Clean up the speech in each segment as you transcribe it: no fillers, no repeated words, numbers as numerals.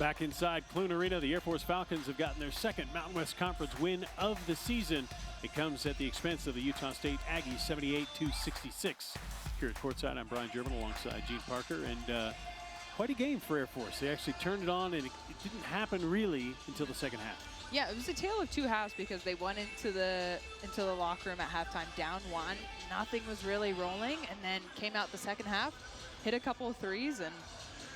Back inside Clune Arena, the Air Force Falcons have gotten their second Mountain West Conference win of the season. It comes at the expense of the Utah State Aggies, 78-66. Here at Courtside, I'm Brian German alongside Gene Parker, and quite a game for Air Force. They actually turned it on, and it didn't happen really until the second half. Yeah, it was a tale of two halves because they went into the locker room at halftime down one. Nothing was really rolling, and then came out the second half, hit a couple of threes, and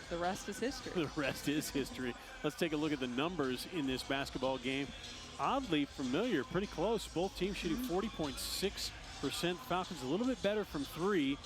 the rest is history. The rest is history. Let's take a look at the numbers in this basketball game. Oddly familiar, pretty close. Both teams shooting 40.6%. Falcons a little bit better from three.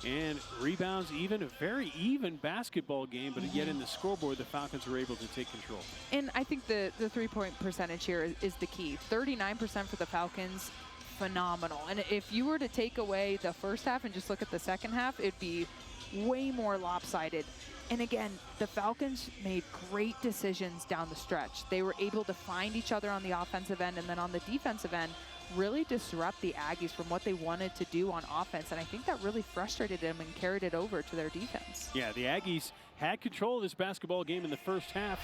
And rebounds, even a very even basketball game, but yet in the scoreboard, the Falcons were able to take control. And I think the three-point percentage here is the key. 39% for the Falcons, phenomenal. And if you were to take away the first half and just look at the second half, it'd be way more lopsided. And again, the Falcons made great decisions down the stretch. They were able to find each other on the offensive end, and then on the defensive end, really disrupt the Aggies from what they wanted to do on offense. And I think that really frustrated them and carried it over to their defense. Yeah, the Aggies had control of this basketball game in the first half.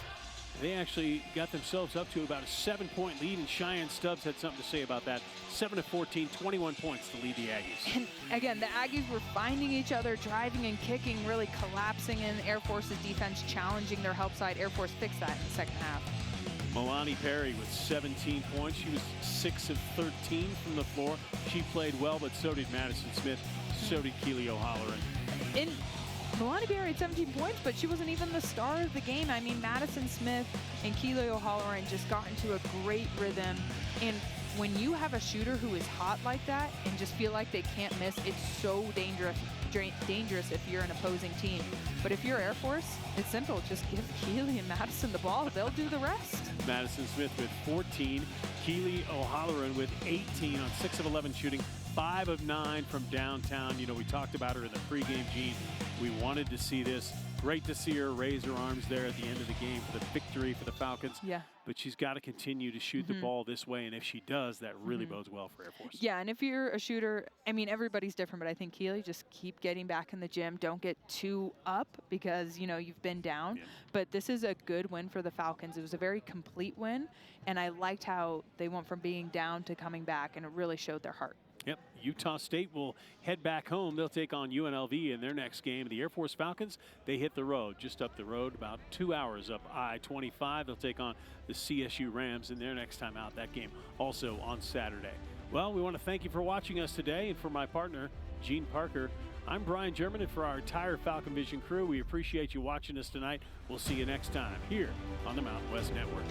They actually got themselves up to about a 7-point lead, and Cheyenne Stubbs had something to say about that. 7-14, 21 points to lead the Aggies. And again, the Aggies were finding each other, driving and kicking, really collapsing in Air Force's defense, challenging their help side. Air Force fixed that in the second half. Milani Perry with 17 points. She was 6 of 13 from the floor. She played well, but so did Madison Smith. So did Keely O'Halloran. Milani Perry had 17 points, but she wasn't even the star of the game. I mean, Madison Smith and Keely O'Halloran just got into a great rhythm. And when you have a shooter who is hot like that and just feel like they can't miss, it's so dangerous if you're an opposing team. But if you're Air Force, it's simple. Just give Keely and Madison the ball. They'll do the rest. Madison Smith with 14. Keely O'Halloran with 18 on 6 of 11 shooting. 5 of 9 from downtown. You know, we talked about her in the pregame, Gene. We wanted to see this. Great to see her raise her arms there at the end of the game for the victory for the Falcons. Yeah. But she's got to continue to shoot the ball this way, and if she does, that really bodes well for Air Force. Yeah, and if you're a shooter, I mean, everybody's different, but I think Keely, just keep getting back in the gym. Don't get too up because, you know, you've been down. Yeah. But this is a good win for the Falcons. It was a very complete win, and I liked how they went from being down to coming back, and it really showed their heart. Yep, Utah State will head back home. They'll take on UNLV in their next game. The Air Force Falcons, they hit the road, just up the road, about 2 hours up I-25. They'll take on the CSU Rams in their next time out. That game also on Saturday. Well, we want to thank you for watching us today. And for my partner, Gene Parker, I'm Brian German, and for our entire Falcon Vision crew, we appreciate you watching us tonight. We'll see you next time here on the Mountain West Network.